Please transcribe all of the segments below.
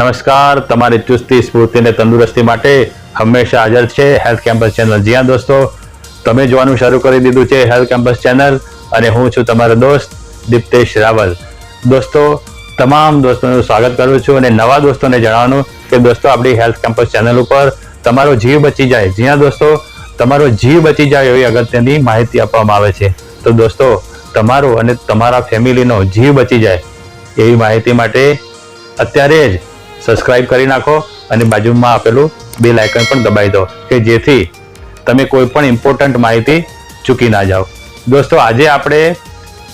નમસ્કાર, તમારી ચુસ્તી સ્ફૂર્તિ અને તંદુરસ્તી માટે હંમેશા હાજર છે હેલ્થ કેમ્પસ ચેનલ. જી હા દોસ્તો, તમે જોવાનું શરૂ કરી દીધું છે હેલ્થ કેમ્પસ ચેનલ અને હું છું તમારો દોસ્ત દીપ્તેશ રાવલ. દોસ્તો, તમામ દોસ્તોનું સ્વાગત કરું છું અને નવા દોસ્તોને જણાવવાનું કે દોસ્તો આપણી હેલ્થ કેમ્પસ ચેનલ ઉપર તમારો જીવ બચી જાય. જી હા દોસ્તો, તમારો જીવ બચી જાય એવી અગત્યની માહિતી આપવામાં આવે છે. તો દોસ્તો, તમારો અને તમારા ફેમિલીનો જીવ બચી જાય એવી માહિતી માટે અત્યારે જ સબસ્ક્રાઇબ કરી નાખો અને બાજુમાં આપેલું બેલ આઇકન પણ દબાવી દો કે જેથી તમે કોઈ પણ ઇમ્પોર્ટન્ટ માહિતી ચૂકી ના જાઓ. દોસ્તો, આજે આપણે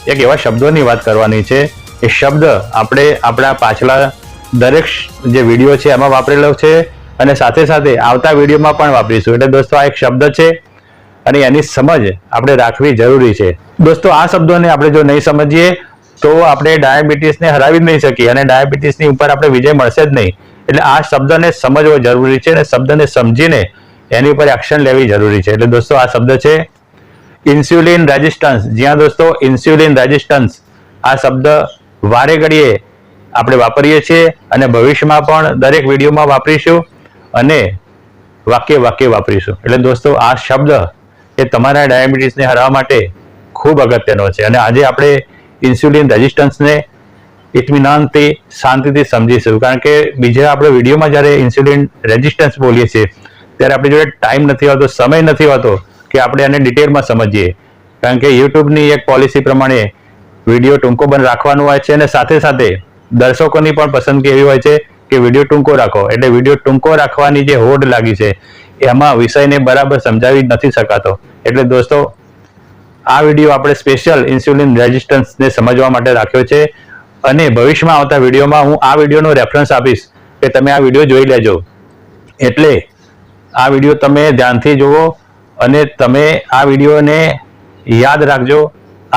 એક એવા શબ્દોની વાત કરવાની છે. એ શબ્દ આપણે આપણા પાછલા દરેક જે વિડીયો છે એમાં વાપરેલો છે અને સાથે સાથે આવતા વિડીયોમાં પણ વાપરીશું. એટલે દોસ્તો, આ એક શબ્દ છે અને એની સમજ આપણે રાખવી જરૂરી છે. દોસ્તો, આ શબ્દોને આપણે જો નહીં સમજીએ તો આપણે ડાયાબિટીસને હરાવી જ નહીં શકીએ અને ડાયાબિટીસની ઉપર આપણે વિજય મળશે જ નહીં. એટલે આ શબ્દને સમજવો જરૂરી છે અને શબ્દને સમજીને એની ઉપર એક્શન લેવી જરૂરી છે. એટલે દોસ્તો, આ શબ્દ છે ઇન્સ્યુલિન રેઝિસ્ટન્સ. જ્યાં દોસ્તો, ઇન્સ્યુલિન રેઝિસ્ટન્સ આ શબ્દ વારે ઘડીએ આપણે વાપરીએ છીએ અને ભવિષ્યમાં પણ દરેક વિડીયોમાં વાપરીશું અને વાક્ય વાપરીશું. એટલે દોસ્તો, આ શબ્દ એ તમારા ડાયાબિટીસને હરાવવા માટે ખૂબ અગત્યનો છે અને આજે આપણે ઇન્સ્યુલિન રેઝિસ્ટન્સને ઇત્મીનાનથી શાંતિથી સમજીશું. કારણ કે બીજા આપણે વિડીયોમાં જ્યારે ઇન્સ્યુલિન રેઝિસ્ટન્સ બોલીએ છીએ ત્યારે આપણી જોડે ટાઈમ નથી હોતો, સમય નથી હોતો કે આપણે એને ડિટેલમાં સમજીએ. કારણ કે યુટ્યુબની એક પોલિસી પ્રમાણે વિડીયો ટૂંકો બંધ રાખવાનો હોય છે અને સાથે સાથે દર્શકોની પણ પસંદગી એવી હોય છે કે વિડીયો ટૂંકો રાખો. એટલે વિડીયો ટૂંકો રાખવાની જે હોડ લાગી છે એમાં વિષયને બરાબર સમજાવી નથી શકાતો. એટલે દોસ્તો, આ વિડીયો આપણે સ્પેશિયલ ઇન્સ્યુલિન રેઝિસ્ટન્સને સમજવા માટે રાખ્યો છે અને ભવિષ્યમાં આવતા વિડીયોમાં હું આ વિડીયોનો રેફરન્સ આપીશ કે તમે આ વિડીયો જોઈ લેજો. એટલે આ વિડીયો તમે ધ્યાનથી જુઓ અને તમે આ વિડીયોને યાદ રાખજો.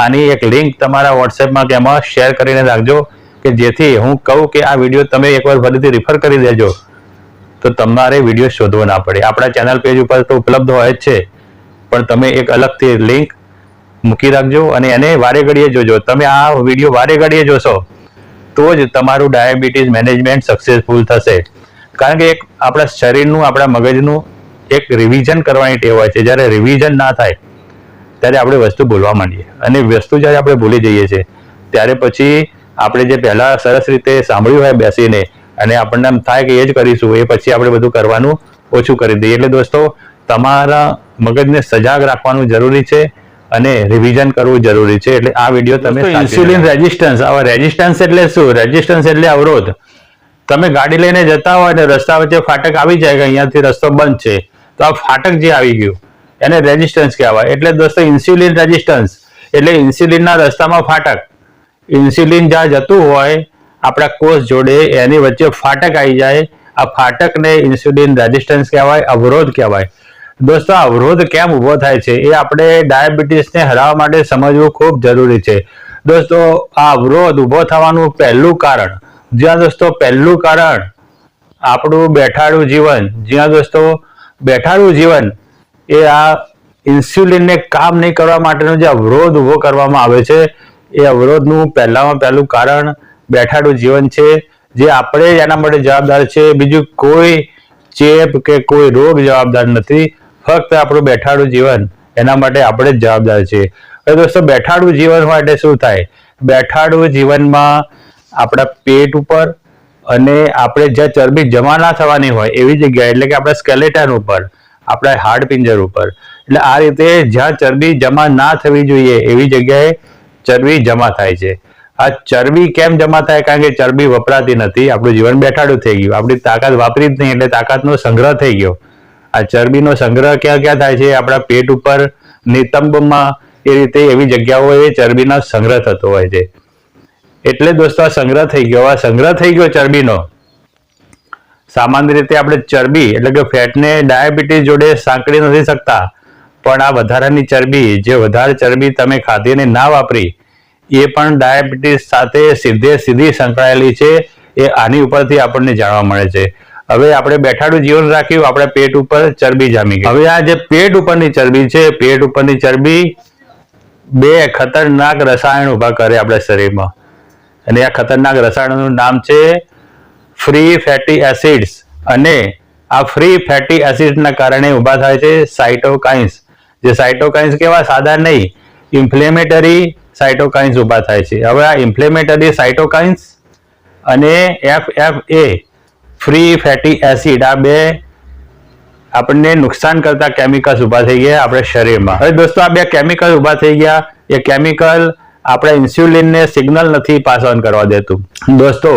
આની એક લિંક તમારા વોટ્સએપમાં કે એમાં શેર કરીને રાખજો કે જેથી હું કહું કે આ વિડીયો તમે એકવાર ફરીથી રિફર કરી દેજો તો તમારે વિડીયો શોધવો ના પડે. આપણા ચેનલ પેજ ઉપર તો ઉપલબ્ધ હોય જ છે, પણ તમે એક અલગથી લિંક મૂકી રાખજો અને એને વારે ઘડીએ જોજો. તમે આ વિડીયો વારે ઘડીએ જોશો તો જ તમારું ડાયાબિટીસ મેનેજમેન્ટ સક્સેસફુલ થશે. કારણ કે એક આપણા શરીરનું, આપણા મગજનું એક રિવિઝન કરવાની ટેવ હોય છે. જ્યારે રિવિઝન ના થાય ત્યારે આપણે વસ્તુ ભૂલવા માંડીએ અને વસ્તુ જ્યારે આપણે ભૂલી જઈએ છીએ ત્યારે પછી આપણે જે પહેલાં સરસ રીતે સાંભળ્યું હોય બેસીને અને આપણને એમ થાય કે એ જ કરીશું, એ પછી આપણે બધું કરવાનું ઓછું કરી દઈએ. એટલે દોસ્તો, તમારા મગજને સજાગ રાખવાનું જરૂરી છે અને રિવિઝન કરવું જરૂરી છે. એટલે આ વિડીયો તમે ઇન્સ્યુલિન રેઝિસ્ટન્સ, હવે રેઝિસ્ટન્સ એટલે શું? રેઝિસ્ટન્સ એટલે અવરોધ. તમે ગાડી લઈને જતા હોય અને રસ્તા વચ્ચે ફાટક આવી જાય કે અહીંયાથી રસ્તો બંધ છે, તો આ ફાટક જે આવી ગયું એને રેઝિસ્ટન્સ કહેવાય. એટલે દોસ્તો, ઇન્સ્યુલિન રેઝિસ્ટન્સ એટલે ઇન્સ્યુલિનના રસ્તામાં ફાટક. ઇન્સ્યુલિન જ્યાં જતું હોય આપણા કોષ જોડે એની વચ્ચે ફાટક આવી જાય, આ ફાટકને ઇન્સ્યુલિન રેઝિસ્ટન્સ કહેવાય, અવરોધ કહેવાય. દોસ્તો, અવરોધ કેમ ઊભો થાય છે એ આપણે ડાયાબિટીસને હરાવવા માટે સમજવું ખૂબ જરૂરી છે. દોસ્તો, આ અવરોધ ઊભો થવાનું પહેલું કારણ, જ્યાં દોસ્તો પહેલું કારણ આપણું બેઠાડું જીવન. જ્યાં દોસ્તો બેઠાડું જીવન એ આ ઇન્સ્યુલિનને કામ નહીં કરવા માટેનો જે અવરોધ ઊભો કરવામાં આવે છે એ અવરોધનું પહેલું કારણ બેઠાડું જીવન છે, જે આપણે એના માટે જવાબદાર છે. બીજું કોઈ ચેપ કે કોઈ રોગ જવાબદાર નથી, ફક્ત આપણું બેઠાડું જીવન એના માટે આપણે જ જવાબદાર છીએ. હવે દોસ્તો, બેઠાડું જીવન માટે શું થાય? બેઠાડું જીવનમાં આપણા પેટ ઉપર અને આપણે જ્યાં ચરબી જમા ના થવાની હોય એવી જગ્યાએ, એટલે કે આપણા સ્કેલેટન ઉપર, આપણા હાડપિંજર ઉપર, એટલે આ રીતે જ્યાં ચરબી જમા ના થવી જોઈએ એવી જગ્યાએ ચરબી જમા થાય છે. આ ચરબી કેમ જમા થાય? કારણ કે ચરબી વપરાતી નથી, આપણું જીવન બેઠાડું થઈ ગયું, આપણી તાકાત વાપરી જ નહીં એટલે તાકાતનો સંગ્રહ થઈ ગયો. આ ચરબીનો સંગ્રહ ક્યાં ક્યાં થાય છે? આપણા પેટ ઉપર, નિતંબમાં, એ રીતે એવી જગ્યાઓએ ચરબીનો સંગ્રહ થતો હોય છે. એટલે દોસ્તો, આ સંગ્રહ થઈ ગયો. આ સંગ્રહ થઈ ગયો ચરબીનો. સામાન્ય રીતે આપણે ચરબી એટલે કે ફેટને ડાયાબિટીસ જોડે સાંકળી નથી શકતા, પણ આ વધારાની ચરબી, જે વધારે ચરબી તમે ખાધી અને ના વાપરી, એ પણ ડાયાબિટીસ સાથે સીધી સંકળાયેલી છે. એ આની ઉપરથી આપણને જાણવા મળે છે. હવે આપણે બેઠાડું જીવન રાખ્યું, આપણા પેટ ઉપર ચરબી જામી ગઈ. હવે આ જે પેટ ઉપરની ચરબી છે, પેટ ઉપરની ચરબી બે ખતરનાક રસાયણ ઉભા કરે આપણા શરીરમાં અને આ ખતરનાક રસાયણોનું નામ છે ફ્રી ફેટી એસિડ્સ, અને આ ફ્રી ફેટી એસિડ્સના કારણે ઊભા થાય છે સાઇટોકાઇન્સ. જે સાઇટોકાઇન્સ કેવા સાદા નહીં, ઇન્ફ્લેમેટરી સાઇટોકાઇન્સ ઊભા થાય છે. હવે આ ઇન્ફ્લેમેટરી સાઇટોકાઇન્સ અને FFA ફ્રી ફેટી એસિડ, આ બે આપણને નુકસાન કરતા કેમિકલ્સ ઊભા થઈ ગયા આપણા શરીરમાં. હવે દોસ્તો, આ બે કેમિકલ ઊભા થઈ ગયા. એ કેમિકલ આપણા ઇન્સ્યુલિનને સિગ્નલ નથી પાસ ઓન કરવા દેતું. દોસ્તો,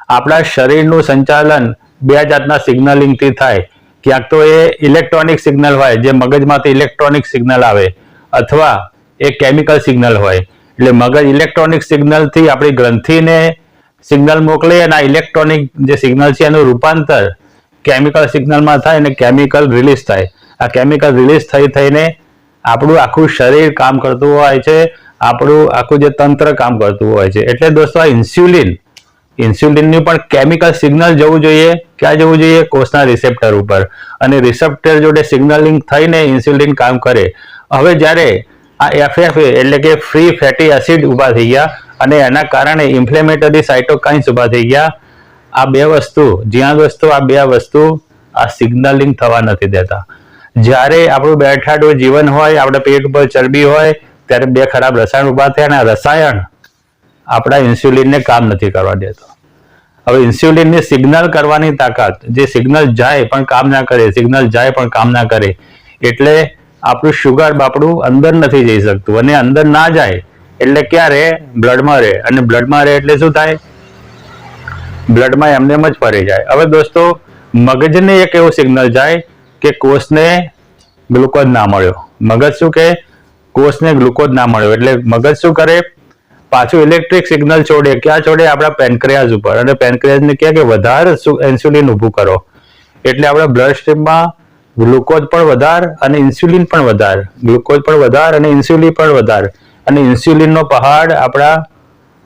આપણા શરીરનું સંચાલન બે જાતના સિગ્નલિંગથી થાય. ક્યાંક તો એ ઇલેક્ટ્રોનિક સિગ્નલ હોય, જે મગજમાંથી ઇલેક્ટ્રોનિક સિગ્નલ આવે, અથવા એ કેમિકલ સિગ્નલ હોય. એટલે મગજ ઇલેક્ટ્રોનિક સિગ્નલથી આપણી ગ્રંથિને સિગ્નલ મોકલે, અને આ ઇલેક્ટ્રોનિક જે સિગ્નલ છે એનું રૂપાંતર કેમિકલ સિગ્નલમાં થાય અને કેમિકલ રિલીઝ થાય. આ કેમિકલ રિલીઝ થઈને આપણું આખું શરીર કામ કરતું હોય છે, આપણું આખું જે તંત્ર કામ કરતું હોય છે. એટલે દોસ્તો, આ ઇન્સ્યુલિનનું પણ કેમિકલ સિગ્નલ જવું જોઈએ. ક્યાં જવું જોઈએ? કોષના રિસેપ્ટર ઉપર. અને રિસેપ્ટર જોડે સિગ્નલિંગ થઈને ઇન્સ્યુલિન કામ કરે. હવે જ્યારે આ FFA એટલે કે ફ્રી ફેટી એસિડ ઊભા થઈ ગયા, અને એના કારણે ઇન્ફ્લેમેટરી સાઇટોકાઇન્સ ઊભા થઈ ગયા. આ બે વસ્તુ, જ્યાં દોસ્તો આ બે વસ્તુ આ સિગ્નલિંગ થવા નથી દેતા. જ્યારે આપણું બેઠાડું જીવન હોય, આપણા પેટ ઉપર ચરબી હોય, ત્યારે બે ખરાબ રસાયણ ઊભા થયા, અને આ રસાયણ આપણા ઇન્સ્યુલિનને કામ નથી કરવા દેતો. હવે ઇન્સ્યુલિનની સિગ્નલ કરવાની તાકાત, જે સિગ્નલ જાય પણ કામ ના કરે, સિગ્નલ જાય પણ કામ ના કરે, એટલે આપણું શુગર બાપડું અંદર નથી જઈ શકતું. અને અંદર ના જાય એટલે ક્યાં રહે? બ્લડમાં રહે. અને બ્લડમાં રહે એટલે શું થાય? બ્લડમાં એમને જ ફરી જાય. હવે દોસ્તો, મગજને એક એવું સિગ્નલ જાય કે કોષને ગ્લુકોઝ ના મળ્યો. મગજ શું કહે? કોષને ગ્લુકોઝ ના મળ્યો. એટલે મગજ શું કરે? પાછું ઇલેક્ટ્રિક સિગ્નલ છોડે. ક્યાં છોડે? આપણા પેનક્રિયાઝ ઉપર. અને પેનક્રિયાઝને કહે કે વધારે ઇન્સ્યુલિન ઊભું કરો. એટલે આપણા બ્લડ સ્ટ્રીમમાં ગ્લુકોઝ પણ વધાર અને ઇન્સ્યુલિન પણ વધાર, ગ્લુકોઝ પણ વધાર અને ઇન્સ્યુલિન પણ વધાર, અને ઇન્સ્યુલિનનો પહાડ આપણા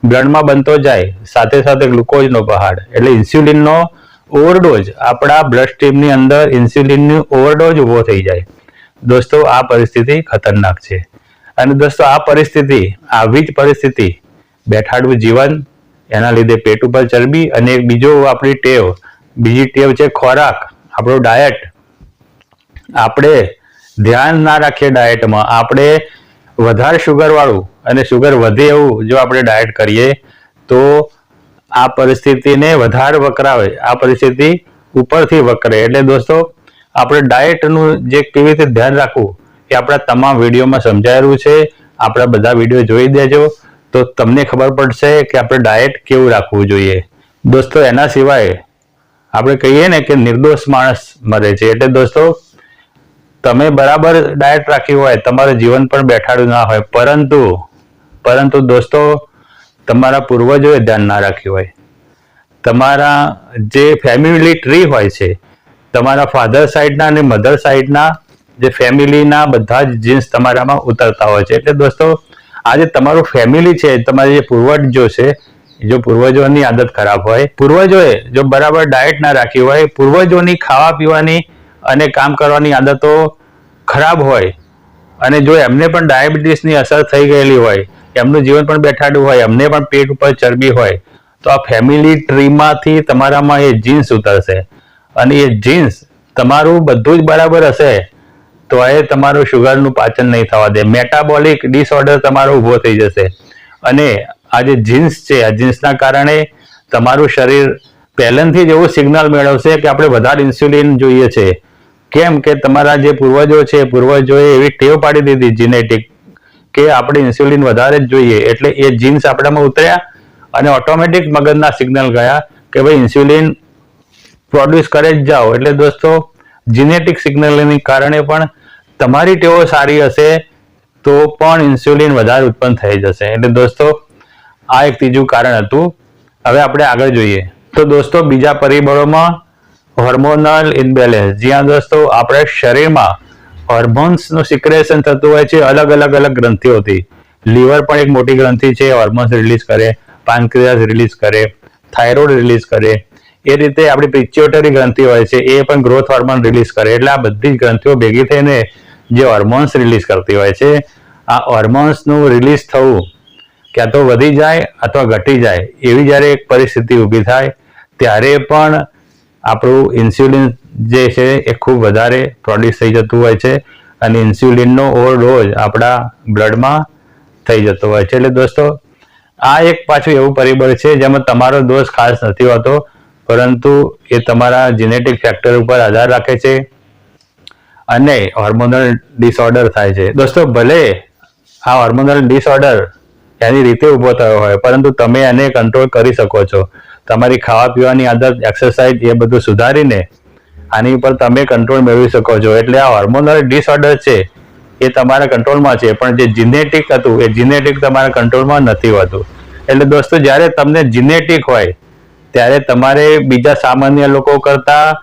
બ્લડમાં બનતો જાય, સાથે સાથે ગ્લુકોઝનો પહાડ. એટલે ઇન્સ્યુલિનનો ઓવરડોઝ આપણા બ્લડ સ્ટ્રીમની અંદર ઇન્સ્યુલિનનો ઓવરડોઝ ઊભો થઈ જાય. દોસ્તો, આ પરિસ્થિતિ ખતરનાક છે. અને દોસ્તો, આ પરિસ્થિતિ, આવી જ પરિસ્થિતિ, બેઠાડું જીવન, એના લીધે પેટ ઉપર ચરબી, અને બીજો આપણી બીજી ટેવ છે ખોરાક, આપણો ડાયટ. આપણે ધ્યાન ના રાખીએ ડાયટમાં, આપણે વધારે શુગર વાળું અને શુગર વધે એવું જો આપણે ડાયટ કરીએ, તો આ પરિસ્થિતિને વધારે વકરાવે, આ પરિસ્થિતિ ઉપરથી વકરે. એટલે દોસ્તો, આપણે ડાયટનું જે કેવી રીતે ધ્યાન રાખવું એ આપણા તમામ વિડીયોમાં સમજાયેલું છે. આપણા બધા વિડીયો જોઈ દેજો, તો તમને ખબર પડશે કે આપણે ડાયટ કેવું રાખવું જોઈએ. દોસ્તો, એના સિવાય આપણે કહીએ ને કે નિર્દોષ માણસ મરે છે. એટલે દોસ્તો, તમે બરાબર ડાયટ રાખ્યું હોય, તમારું જીવન પણ બેઠાડું ના હોય, પરંતુ દોસ્તો, તમારા પૂર્વજોએ ધ્યાન ના રાખ્યું હોય, તમારા જે ફેમિલી ટ્રી હોય છે, તમારા ફાધર સાઈડના અને મધર સાઈડના જે ફેમિલીના બધા જ જીન્સ તમારામાં ઉતરતા હોય છે. એટલે દોસ્તો, આ જે તમારું ફેમિલી છે, તમારા જે પૂર્વજો છે, જો પૂર્વજોની આદત ખરાબ હોય, પૂર્વજોએ જો બરાબર ડાયટ ના રાખ્યું હોય, પૂર્વજોની ખાવા પીવાની અને કામ કરવાની આદતો ખરાબ હોય, અને જો એમને પણ ડાયાબિટીસની અસર થઈ ગયેલી હોય, એમનું જીવન પણ બેઠાડું હોય, એમને પણ પેટ ઉપર ચરબી હોય, તો આ ફેમિલી ટ્રીમાંથી તમારામાં એ જીન્સ ઉતરશે. અને એ જીન્સ તમારું બધું જ બરાબર હશે, તો એ તમારું શુગરનું પાચન નહીં થવા દે, મેટાબોલિક ડિસઓર્ડર તમારો ઊભો થઈ જશે. અને આ જે જીન્સ છે, આ જીન્સના કારણે તમારું શરીર પહેલેથી જ એવું સિગ્નલ મેળવશે કે આપણે વધારે ઇન્સ્યુલિન જોઈએ છે. કેમ કે તમારા જે પૂર્વજો છે, પૂર્વજોએ એવી ટેવ પાડી દીધી જીનેટિક, કે આપણે ઇન્સ્યુલિન વધારે જ જોઈએ. એટલે એ જીન્સ આપણામાં ઉતર્યા અને ઓટોમેટિક મગજના સિગ્નલ ગયા કે ભાઈ ઇન્સ્યુલિન પ્રોડ્યુસ કરે જ જાઓ. એટલે દોસ્તો, જીનેટિક સિગ્નલની કારણે પણ તમારી ટેવો સારી હશે તો પણ ઇન્સ્યુલિન વધારે ઉત્પન્ન થઈ જશે. એટલે દોસ્તો, આ એક ત્રીજું કારણ હતું. હવે આપણે આગળ જોઈએ તો દોસ્તો, બીજા પરિબળોમાં હોર્મોનલ ઇમ્બેલેન્સ, જ્યાં દોસ્તો આપણે શરીરમાં હોર્મોન્સનું સિક્રેશન થતું હોય છે અલગ અલગ ગ્રંથિઓથી. લીવર પણ એક મોટી ગ્રંથિ છે, હોર્મોન્સ રિલીઝ કરે, પાન્ક્રિયાસ રિલીઝ કરે, થાઇરોઇડ રિલીઝ કરે. એ રીતે આપણી પિચ્યુટરી ગ્રંથિ હોય છે, એ પણ ગ્રોથ હોર્મોન રિલીઝ કરે. એટલે આ બધી જ ગ્રંથિઓ ભેગી થઈને જે હોર્મોન્સ રિલીઝ કરતી હોય છે, આ હોર્મોન્સનું રિલીઝ થવું ક્યાં તો વધી જાય અથવા ઘટી જાય, એવી જ્યારે એક પરિસ્થિતિ ઊભી થાય, ત્યારે પણ આપણું ઇન્સ્યુલિન જે છે એ ખૂબ વધારે પ્રોડ્યુસ થઈ જતું હોય છે અને ઇન્સ્યુલિનનો ઓવરડોઝ આપણા બ્લડમાં થઈ જતો હોય છે. એટલે દોસ્તો આ એક પાછું એવું પરિબળ છે જેમાં તમારો દોષ ખાસ નથી હોતો, પરંતુ એ તમારા જેનેટિક ફેક્ટર ઉપર આધાર રાખે છે અને હોર્મોનલ ડિસઓર્ડર થાય છે. દોસ્તો ભલે આ હોર્મોનલ ડિસઓર્ડર એની રીતે ઊભો થયો હોય, પરંતુ તમે એને કંટ્રોલ કરી શકો છો. તમારી ખાવા પીવાની આદત, એક્સરસાઇઝ એ બધું સુધારીને આની ઉપર તમે કંટ્રોલ મેળવી શકો છો. એટલે આ હોર્મોનલ ડિસઓર્ડર છે એ તમારા કંટ્રોલમાં છે, પણ જે જીનેટિક હતું એ જીનેટિક તમારા કંટ્રોલમાં નથી હોતું. એટલે દોસ્તો જ્યારે તમને જીનેટિક હોય ત્યારે તમારે બીજા સામાન્ય લોકો કરતાં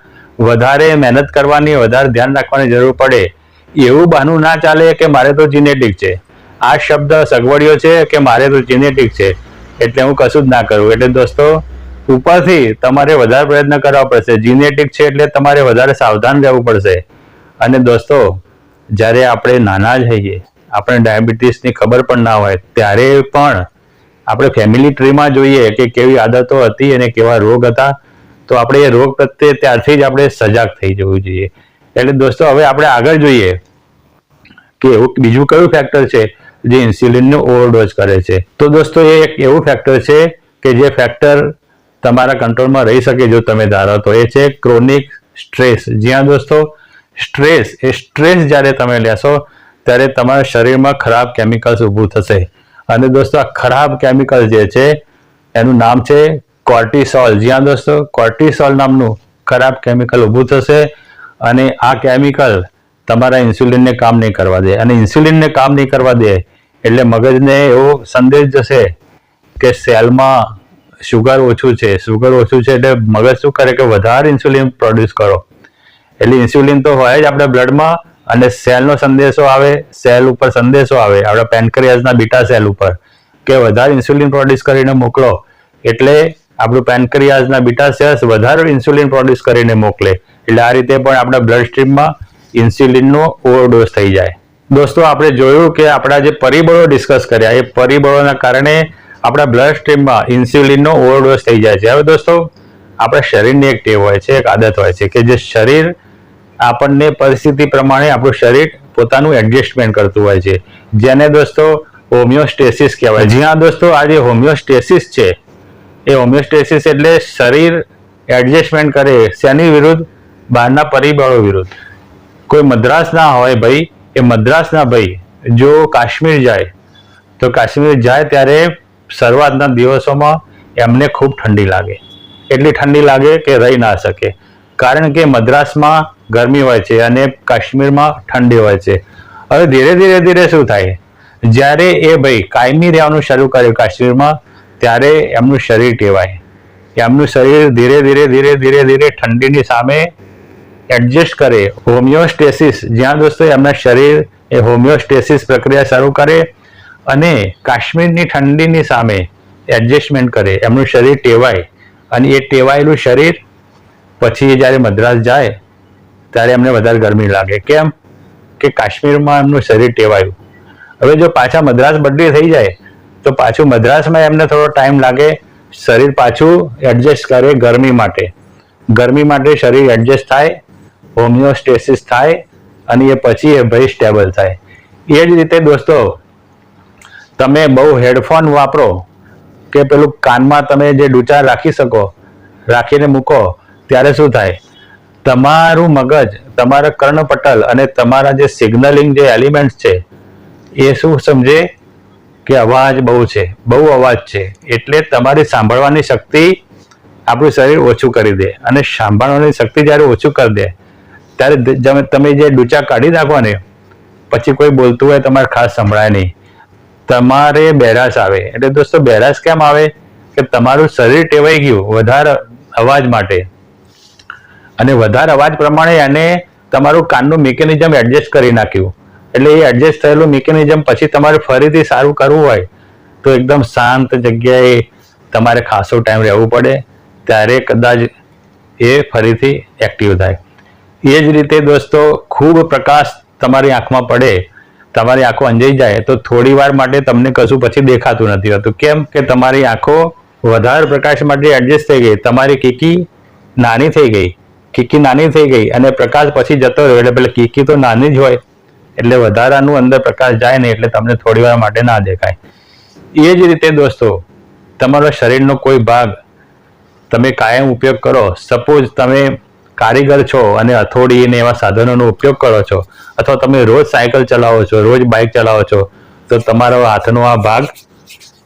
વધારે મહેનત કરવાની, વધારે ધ્યાન રાખવાની જરૂર પડે. એવું બહાનું ના ચાલે કે મારે તો જીનેટિક છે. આ શબ્દ સગવડિયો છે કે મારે તો જીનેટિક છે એટલે હું કશું જ ના કરું. એટલે દોસ્તો ઉપરથી તમારે વધારે પ્રયત્ન કરવા પડશે. જીનેટિક છે એટલે તમારે વધારે સાવધાન રહેવું પડશે. અને દોસ્તો જ્યારે આપણે નાના જ હોઈએ, આપણે ડાયાબિટીસની ખબર પણ ના હોય, ત્યારે પણ આપણે ફેમિલી ટ્રીમાં જોઈએ કે કેવી આદતો હતી અને કેવા રોગ હતા, તો આપણે એ રોગ પ્રત્યે ત્યારથી જ આપણે સજાગ થઈ જવું જોઈએ. એટલે દોસ્તો હવે આપણે આગળ જોઈએ કે એવું બીજું કયું ફેક્ટર છે જે ઇન્સ્યુલિનનો ઓવરડોઝ કરે છે. તો દોસ્તો એ એક એવું ફેક્ટર છે કે જે ફેક્ટર તમારા કંટ્રોલમાં રહી શકે જો તમે ધારો તો, એ છે ક્રોનિક સ્ટ્રેસ. જ્યાં દોસ્તો સ્ટ્રેસ જ્યારે તમે લેશો ત્યારે તમારા શરીરમાં ખરાબ કેમિકલ્સ ઊભું થશે. અને દોસ્તો આ ખરાબ કેમિકલ જે છે એનું નામ છે કોર્ટિસોલ. જ્યાં દોસ્તો કોર્ટિસોલ નામનું ખરાબ કેમિકલ ઊભું થશે અને આ કેમિકલ તમારા ઇન્સ્યુલિનને કામ નહીં કરવા દે. અને ઇન્સ્યુલિનને કામ નહીં કરવા દે એટલે મગજને એવો સંદેશ જશે કે સેલમાં શુગર ઓછું છે. શુગર ઓછું છે એટલે મગજ શું કરે કે વધારે ઇન્સ્યુલિન પ્રોડ્યુસ કરો. એટલે ઇન્સ્યુલિન તો હોય જ આપણા બ્લડમાં અને સેલનો સંદેશો આવે, સેલ ઉપર સંદેશો આવે આપણા પેનક્રિયાસના બીટા સેલ ઉપર કે વધારે ઇન્સ્યુલિન પ્રોડ્યુસ કરીને મોકલો. એટલે આપણું પેનક્રિયાસના બીટા સેલ્સ વધારે ઇન્સ્યુલિન પ્રોડ્યુસ કરીને મોકલે. એટલે આ રીતે પણ આપણા બ્લડ સ્ટ્રીમમાં ઇન્સ્યુલિનનો ઓવરડોઝ થઈ જાય. દોસ્તો આપણે જોયું કે આપણા જે પરિબળો ડિસ્કસ કર્યા એ પરિબળોના કારણે આપણા બ્લડ સ્ટ્રીમમાં ઇન્સ્યુલિનનો ઓવરડોઝ થઈ જાય છે. હવે દોસ્તો આપણા શરીરની એક ટેવ હોય છે, એક આદત હોય છે કે જે શરીર આપણને પરિસ્થિતિ પ્રમાણે આપણું શરીર પોતાનું એડજસ્ટમેન્ટ કરતું હોય છે, જેને દોસ્તો હોમિયોસ્ટેસિસ કહેવાય. જ્યાં દોસ્તો આ જે હોમિયોસ્ટેસિસ છે એ હોમિયોસ્ટેસિસ એટલે શરીર એડજસ્ટમેન્ટ કરે શેની વિરુદ્ધ? બહારના પરિબળો વિરુદ્ધ. કોઈ મદ્રાસ ના હોય ભાઈ, એ મદ્રાસના ભાઈ જો કાશ્મીર જાય તો કાશ્મીર જાય ત્યારે શરૂઆતના દિવસોમાં એમને ખૂબ ઠંડી લાગે. એટલી ઠંડી લાગે કે રહી ના શકે, કારણ કે મદ્રાસમાં ગરમી હોય છે અને કાશ્મીરમાં ઠંડી હોય છે. હવે ધીરે ધીરે શું થાય, જ્યારે એ ભાઈ કાયમી રહેવાનું શરૂ કર્યું કાશ્મીરમાં, ત્યારે એમનું શરીર ટેવાય. એમનું શરીર ધીરે ધીરે ઠંડીની સામે એડજસ્ટ કરે. હોમિયોસ્ટેસિસ, જ્યાં દોસ્તો એમના શરીર એ હોમિયોસ્ટેસિસ પ્રક્રિયા શરૂ કરે અને કાશ્મીરની ઠંડીની સામે એડજસ્ટમેન્ટ કરે, એમનું શરીર ટેવાય. અને એ ટેવાયેલું શરીર પછી જ્યારે મદ્રાસ જાય ત્યારે એમને વધારે ગરમી લાગે. કેમ કે કાશ્મીરમાં એમનું શરીર ટેવાયું. હવે જો પાછા મદ્રાસ બદલી થઈ જાય તો પાછું મદ્રાસમાં એમને થોડો ટાઈમ લાગે, શરીર પાછું એડજસ્ટ કરે ગરમી માટે. ગરમી માટે શરીર એડજસ્ટ થાય, હોમિયોસ્ટેસિસ થાય અને એ પછી એ ભાઈ સ્ટેબલ થાય. એ જ રીતે દોસ્તો તમે બહુ હેડફોન વાપરો કે પેલું કાનમાં તમે જે ડૂચા રાખી શકો, રાખીને મૂકો, ત્યારે શું થાય, તમારું મગજ, તમારા કર્ણપટલ અને તમારા જે સિગ્નલિંગ જે એલિમેન્ટ્સ છે એ શું સમજે કે અવાજ બહુ છે, બહુ અવાજ છે, એટલે તમારી સાંભળવાની શક્તિ આપણું શરીર ઓછું કરી દે. અને સાંભળવાની શક્તિ જ્યારે ઓછું કરી દે ત્યારે તમે જે ડૂચા કાઢી નાખો ને પછી કોઈ બોલતું હોય તમારે ખાસ સંભળાય નહીં, તમારે બહેરાશ આવે. એટલે દોસ્તો બહેરાશ કેમ આવે કે તમારું શરીર ટેવાઈ ગયું વધારે અવાજ માટે, અને વધારે અવાજ પ્રમાણે એને તમારું કાનનું મિકેનિઝમ એડજસ્ટ કરી નાખ્યું. એટલે એ એડજસ્ટ થયેલું મિકેનિઝમ પછી તમારે ફરીથી સારું કરવું હોય તો એકદમ શાંત જગ્યાએ તમારે ખાસો ટાઈમ રહેવું પડે, ત્યારે કદાચ એ ફરીથી એક્ટિવ થાય. એ જ રીતે દોસ્તો ખૂબ પ્રકાશ તમારી આંખમાં પડે, તમારી આંખો અંજાઈ જાય તો થોડી વાર માટે તમને કશું પછી દેખાતું નથી હોતું. કેમ કે તમારી આંખો વધારે પ્રકાશ માટે એડજસ્ટ થઈ ગઈ, તમારી કીકી નાની થઈ ગઈ, કીકી નાની થઈ ગઈ અને પ્રકાશ પછી જતો રહ્યો, એટલે પેલા કીકી તો નાની જ હોય એટલે વધારાનું અંદર પ્રકાશ જાય નહીં એટલે તમને થોડી વાર માટે ના દેખાય. એ જ રીતે દોસ્તો તમારા શરીરનો કોઈ ભાગ તમે કાયમ ઉપયોગ કરો, સપોઝ તમે કારીગર છો અને હથોડી ને એવા સાધનોનો ઉપયોગ કરો છો, અથવા તમે રોજ સાયકલ ચલાવો છો, રોજ બાઇક ચલાવો છો, તો તમારો હાથનો આ ભાગ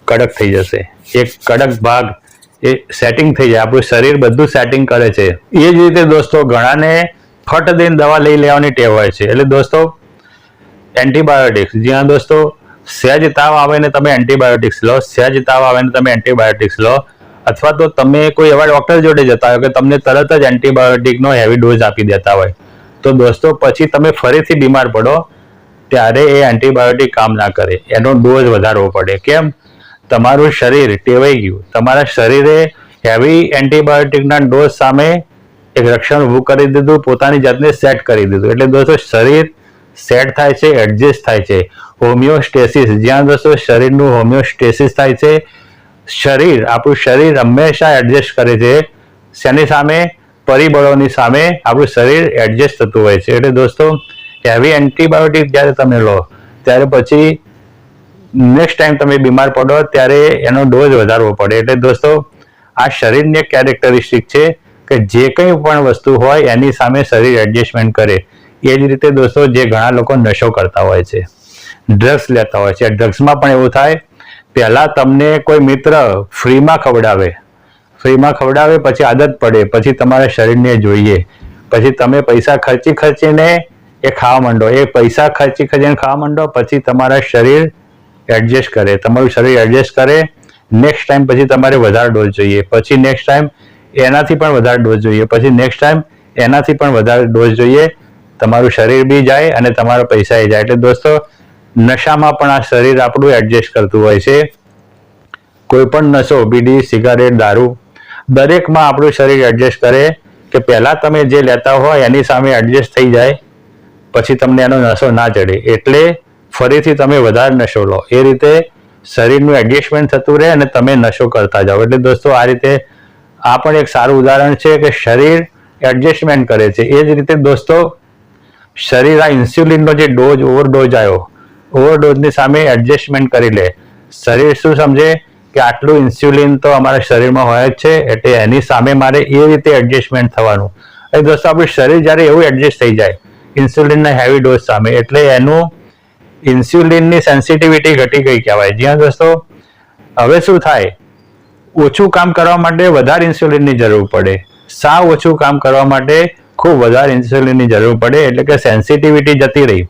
કડક થઈ જશે. એક કડક ભાગ એ સેટિંગ થઈ જાય. આપણું શરીર બધું સેટિંગ કરે છે. એ જ રીતે દોસ્તો ઘણાને ફટ દઈને દવા લઈ લેવાની ટેવ હોય છે. એટલે દોસ્તો એન્ટીબાયોટિક્સ, જ્યાં દોસ્તો સહેજ તાવ આવે ને તમે એન્ટીબાયોટિક્સ લો, સહેજ તાવ આવે ને તમે એન્ટીબાયોટિક્સ લો, અથવા તો તમે કોઈ એવા ડોક્ટર જોડે જતા હોય કે તમને તરત જ એન્ટીબાયોટિકનો હેવી ડોઝ આપી દેતા હોય, તો દોસ્તો પછી તમે ફરીથી બીમાર પડો ત્યારે એ એન્ટીબાયોટિક કામ ના કરે, એનો ડોઝ વધારવો પડે. કેમ? તમારું શરીર ટેવાઈ ગયું, તમારા શરીરે હેવી એન્ટીબાયોટિકના ડોઝ સામે એક રક્ષણ ઊભું કરી દીધું, પોતાની જાતને સેટ કરી દીધું. એટલે દોસ્તો શરીર સેટ થાય છે, એડજસ્ટ થાય છે. હોમિયોસ્ટેસિસ, જ્યાં દોસ્તો શરીરનું હોમિયોસ્ટેસિસ થાય છે, આપણું શરીર હંમેશા એડજસ્ટ કરે છે. શેની સામે? પરિબળોની સામે આપણું શરીર એડજસ્ટ થતું હોય છે. એટલે દોસ્તો હેવી એન્ટીબાયોટિક જ્યારે તમે લો ત્યારે પછી નેક્સ્ટ ટાઈમ તમે બીમાર પડો ત્યારે એનો ડોઝ વધારવો પડે. એટલે દોસ્તો આ શરીરની એક કેરેક્ટરિસ્ટિક છે કે જે કંઈ પણ વસ્તુ હોય એની સામે શરીર એડજસ્ટમેન્ટ કરે. એ જ રીતે દોસ્તો જે ઘણા લોકો નશો કરતા હોય છે, ડ્રગ્સ લેતા હોય છે, ડ્રગ્સમાં પણ એવું થાય, પહેલા તમને કોઈ મિત્ર ફ્રીમાં ખવડાવે, પછી આદત પડે, પછી તમારા શરીરને જોઈએ, પછી તમે પૈસા ખર્ચીને એ ખાવા માંડો, એ પૈસા ખર્ચીને ખાવા માંડો, પછી તમારા શરીર એડજસ્ટ કરે, તમારું શરીર એડજસ્ટ કરે. નેક્સ્ટ ટાઈમ પછી તમારે વધારે ડોઝ જોઈએ, પછી નેક્સ્ટ ટાઈમ એનાથી પણ વધારે ડોઝ જોઈએ, પછી નેક્સ્ટ ટાઈમ એનાથી પણ વધારે ડોઝ જોઈએ. તમારું શરીર બી જાય અને તમારા પૈસા જાય. એટલે દોસ્તો નશામાં પણ આ શરીર આપણું એડજસ્ટ કરતું હોય છે. કોઈ પણ નશો, બીડી, સિગારેટ, દારૂ, દરેકમાં આપણું શરીર એડજસ્ટ કરે કે પહેલા તમે જે લેતા હોય એની સામે એડજસ્ટ થઈ જાય, પછી તમને એનો નશો ના ચડે એટલે ફરીથી તમે વધારે નશો લો. એ રીતે શરીરનું એડજસ્ટમેન્ટ થતું રહે અને તમે નશો કરતા જાઓ. એટલે દોસ્તો આ રીતે આ પણ એક સારું ઉદાહરણ છે કે શરીર એડજસ્ટમેન્ટ કરે છે. એ જ રીતે દોસ્તો શરીર આ ઇન્સ્યુલિનનો જે ડોઝ, ઓવરડોઝ આવ્યો, ઓવરડોઝની સામે એડજસ્ટમેન્ટ કરી લે. શરીર શું સમજે કે આટલું ઇન્સ્યુલિન તો અમારા શરીરમાં હોય જ છે, એટલે એની સામે મારે એ રીતે એડજસ્ટમેન્ટ થવાનું. એટલે દોસ્તો આપણું શરીર જ્યારે એવું એડજસ્ટ થઈ જાય ઇન્સ્યુલિનના હેવી ડોઝ સામે, એટલે એનું ઇન્સ્યુલિનની સેન્સિટિવિટી ઘટી ગઈ કહેવાય. જ્યાં દોસ્તો હવે શું થાય, ઓછું કામ કરવા માટે વધારે ઇન્સ્યુલિનની જરૂર પડે, સાવ ઓછું કામ કરવા માટે ખૂબ વધારે ઇન્સ્યુલિનની જરૂર પડે. એટલે કે સેન્સિટિવિટી જતી રહી.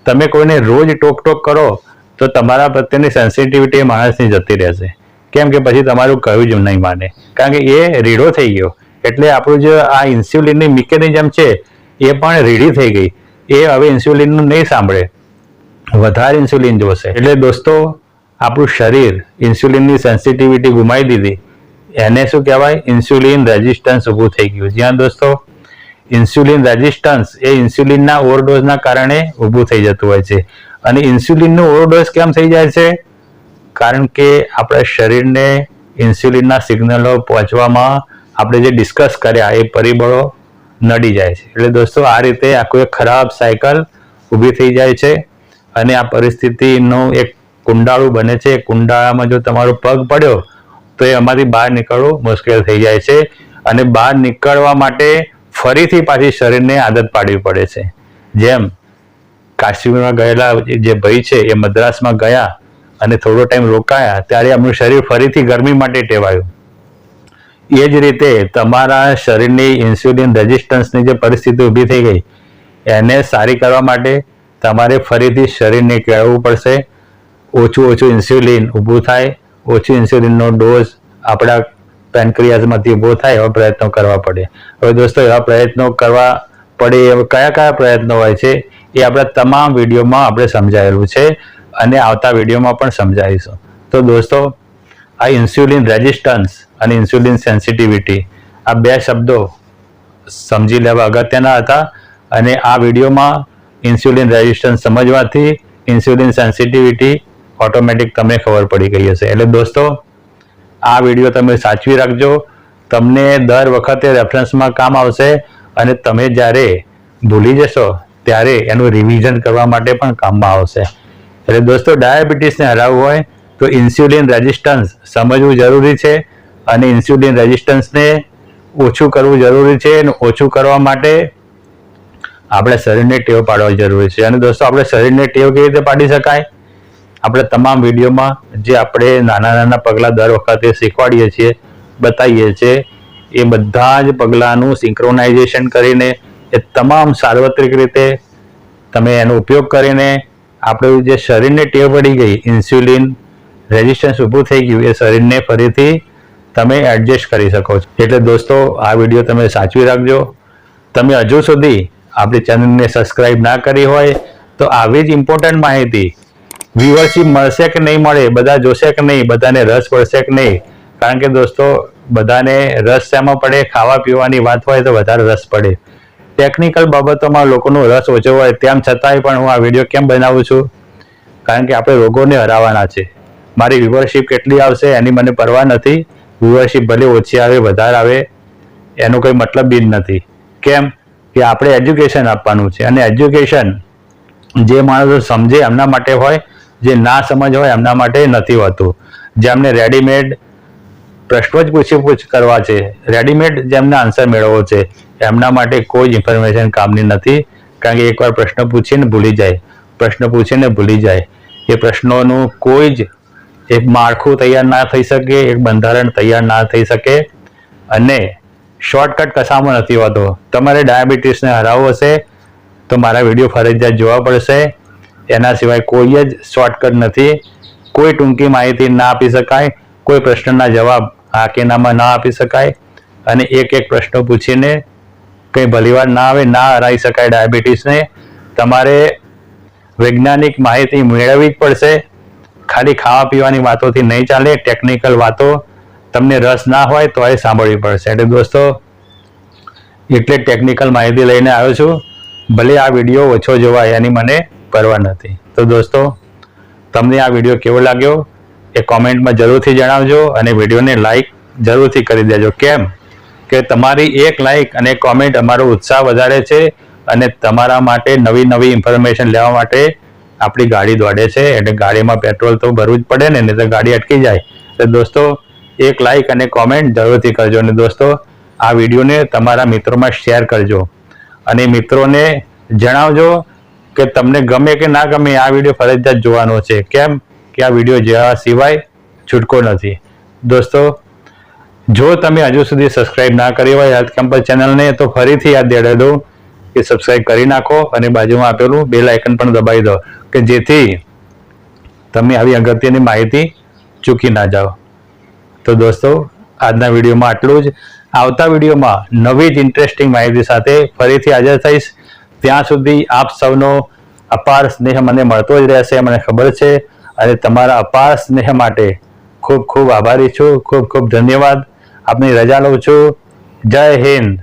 તમે કોઈને રોજ ટોક કરો તો તમારા પ્રત્યેની સેન્સિટિવિટી માણસની જતી રહેશે. કેમ કે પછી તમારું કહ્યું જ નહીં માને, કારણ કે એ રીઢો થઈ ગયો. એટલે આપણું જે આ ઇન્સ્યુલિનની મિકેનિઝમ છે એ પણ રીઢી થઈ ગઈ. એ હવે ઇન્સ્યુલિનનું નહીં સાંભળે, વધારે ઇન્સ્યુલિન જોશે. એટલે દોસ્તો આપણું શરીર ઇન્સ્યુલિનની સેન્સિટિવિટી ગુમાવી દીધી, એને શું કહેવાય? ઇન્સ્યુલિન રેઝિસ્ટન્સ ઊભું થઈ ગયું. જ્યાં દોસ્તો ઇન્સ્યુલિન રેઝિસ્ટન્સ એ ઇન્સ્યુલિનના ઓવરડોઝના કારણે ઊભું થઈ જતું હોય છે. અને ઇન્સ્યુલિનનું ઓવરડોઝ કેમ થઈ જાય છે? કારણ કે આપણા શરીરને ઇન્સ્યુલિનના સિગ્નલો પહોંચવામાં આપણે જે ડિસ્કસ કર્યા એ પરિબળો નડી જાય છે. એટલે દોસ્તો આ રીતે આખું એક ખરાબ સાયકલ ઊભી થઈ જાય છે અને આ પરિસ્થિતિનું એક કુંડાળું બને છે. કુંડાળામાં જો તમારો પગ પડ્યો તો એ એમાંથી બહાર નીકળવું મુશ્કેલ થઈ જાય છે અને બહાર નીકળવા માટે ફરીથી પાછી શરીરને આદત પાડવી પડે છે. જેમ કાશ્મીરમાં ગયેલા જે ભાઈ છે એ મદ્રાસમાં ગયા અને થોડો ટાઈમ રોકાયા ત્યારે એમનું શરીર ફરીથી ગરમી માટે ટેવાયું. એ જ રીતે તમારા શરીરની ઇન્સ્યુલિન રેઝિસ્ટન્સની જે પરિસ્થિતિ ઊભી થઈ ગઈ એને સારી કરવા માટે તમારે ફરીથી શરીરને કેળવવું પડશે. ઓછું ઇન્સ્યુલિન ઊભું થાય, ઓછું ઇન્સ્યુલિનનો ડોઝ આપણા પેનક્રિયાસમાંથી ઊભો થાય એવા પ્રયત્નો કરવા પડે. હવે દોસ્તો એવા પ્રયત્નો કરવા પડે એ કયા પ્રયત્નો હોય છે એ આપણા તમામ વિડીયોમાં આપણે સમજાયેલું છે અને આવતા વિડીયોમાં પણ સમજાવીશું. તો દોસ્તો આ ઇન્સ્યુલિન રેઝિસ્ટન્સ અને ઇન્સ્યુલિન સેન્સિટિવિટી આ બે શબ્દો સમજી લેવા અગત્યના હતા અને આ વિડીયોમાં ઇન્સ્યુલિન રેઝિસ્ટન્સ સમજવાથી ઇન્સ્યુલિન સેન્સિટિવિટી ઓટોમેટિક તમને ખબર પડી ગઈ હશે. એટલે દોસ્તો આ વિડીયો તમે સાચવી રાખજો. તમને દર વખતે રેફરન્સમાં કામ આવશે અને તમે જ્યારે ભૂલી જશો ત્યારે એનું રિવિઝન કરવા માટે પણ કામમાં આવશે. એટલે દોસ્તો, ડાયાબિટીસને હરાવવું હોય તો ઇન્સ્યુલિન રેઝિસ્ટન્સ સમજવું જરૂરી છે અને ઇન્સ્યુલિન રેઝિસ્ટન્સને ઓછું કરવું જરૂરી છે. અને ઓછું કરવા માટે આપણે શરીરને ટેવ પાડવા જરૂરી છે. અને દોસ્તો, આપણે શરીરને ટેવ કેવી રીતે પાડી શકાય? આપણે તમામ વિડીયોમાં જે આપણે નાના નાના પગલાં દર વખતે શીખવાડીએ છીએ, બતાવીએ છીએ, એ બધા જ પગલાંનું સિંક્રોનાઇઝેશન કરીને એ તમામ સાર્વત્રિક રીતે તમે એનો ઉપયોગ કરીને આપણું જે શરીરને ટેવ પડી ગઈ, ઇન્સ્યુલિન રેઝિસ્ટન્સ ઊભું થઈ ગયું, એ શરીરને ફરીથી તમે એડજસ્ટ કરી શકો છો. એટલે દોસ્તો, આ વિડીયો તમે સાચવી રાખજો. તમે હજુ સુધી આપણી ચેનલને સબસ્ક્રાઇબ ના કરી હોય તો આવી જ ઇમ્પોર્ટન્ટ માહિતી વ્યુઅરશિપ મળશે કે નહીં મળે, બધા જોશે કે નહીં, બધાને રસ પડશે કે નહીં? કારણ કે દોસ્તો, બધાને રસ શેમાં પડે? ખાવા પીવાની વાત હોય તો વધારે રસ પડે. ટેકનિકલ બાબતોમાં લોકોનો રસ ઓછો હોય, તેમ છતાંય પણ હું આ વિડીયો કેમ બનાવું છું? કારણ કે આપણે રોગોને હરાવવાના છે. મારી વ્યુઅરશિપ કેટલી આવશે એની મને પરવા નથી. વ્યુઅરશિપ ભલે ઓછી આવે વધારે આવે એનો કોઈ મતલબ જ નથી. કેમ કે આપણે એજ્યુકેશન આપવાનું છે અને એજ્યુકેશન જે માણસો સમજે એમના માટે હોય, જે ના સમજ હોય એમના માટે નથી હોતું. જેમને રેડીમેડ પ્રશ્નો જ પૂછ કરવા છે, રેડીમેડ જેમને આન્સર મેળવવો છે, એમના માટે કોઈ જ ઇન્ફોર્મેશન કામની નથી. કારણ કે એકવાર પ્રશ્ન પૂછીને ભૂલી જાય, પ્રશ્ન પૂછીને ભૂલી જાય. એ પ્રશ્નોનું કોઈ જ એક માળખું તૈયાર ના થઈ શકે, એક બંધારણ તૈયાર ના થઈ શકે. અને શોર્ટકટ કશામાં નથી હોતો. તમારે ડાયાબિટીસને હરાવવો હશે તો મારા વિડીયો ફરજિયાત જોવા પડશે. એના સિવાય કોઈ જ શોર્ટકટ નથી. કોઈ ટૂંકી માહિતી ના આપી શકાય, કોઈ પ્રશ્નના જવાબ હા કે નામાં ના આપી શકાય. અને એક એક પ્રશ્ન પૂછીને કંઈ ભલીવાર ના આવે, ના હરાવી શકાય ડાયાબિટીસને. તમારે વૈજ્ઞાનિક માહિતી મેળવવી જ પડશે. ખાલી ખાવા પીવાની વાતોથી નહીં ચાલે. ટેકનિકલ વાતો તમને રસ ના હોય તો એ સાંભળવી પડશે. એટલે દોસ્તો, એટલે ટેકનિકલ માહિતી લઈને આવ્યો છું. ભલે આ વિડીયો ઓછો જોવાય એની મને પરવા નથી. તો દોસ્તો, તમને આ વિડીયો કેવો લાગ્યો એ કોમેન્ટમાં જરૂરથી જણાવજો અને વિડીયોને લાઈક જરૂરથી કરી દેજો. કેમ કે તમારી એક લાઈક અને કોમેન્ટ અમારો ઉત્સાહ વધારે છે અને તમારા માટે નવી નવી ઇન્ફોર્મેશન લેવા માટે આપણી ગાડી દોડે છે. એટલે ગાડીમાં પેટ્રોલ તો ભરવું જ પડે ને, નહીં તો ગાડી અટકી જાય. એટલે દોસ્તો, એક લાઈક અને કોમેન્ટ જરૂરથી કરજો. અને દોસ્તો, આ વિડીયોને તમારા મિત્રોમાં શેર કરજો અને મિત્રોને જણાવજો કે તમને ગમે કે ના ગમે, આ વિડીયો ફરજિયાત જોવાનો છે. કેમ કે આ વિડીયો જોવા સિવાય છૂટકો નથી. દોસ્તો, જો તમે હજુ સુધી સબસ્ક્રાઇબ ના કરી હોય હેલ્થ કેમ્પસ ચેનલને તો ફરીથી યાદ દેવડાવી દો કે સબસ્ક્રાઇબ કરી નાખો અને બાજુમાં આપેલું બેલ આઇકન પણ દબાવી દો કે જેથી તમે આવી અગત્યની માહિતી ચૂકી ના જાઓ. તો દોસ્તો, આજના વિડીયોમાં આટલું જ. આવતા વિડીયોમાં નવી જ ઇન્ટરેસ્ટિંગ માહિતી સાથે ફરીથી હાજર થઈશ. ત્યાં સુધી આપ સૌનો અપાર સ્નેહ મને મળતો જ રહેશે, મને ખબર છે. અને તમારા અપાર સ્નેહ માટે ખૂબ ખૂબ આભારી છું. ખૂબ ખૂબ ધન્યવાદ. આપની રજા લઉં છું. જય હિન્દ.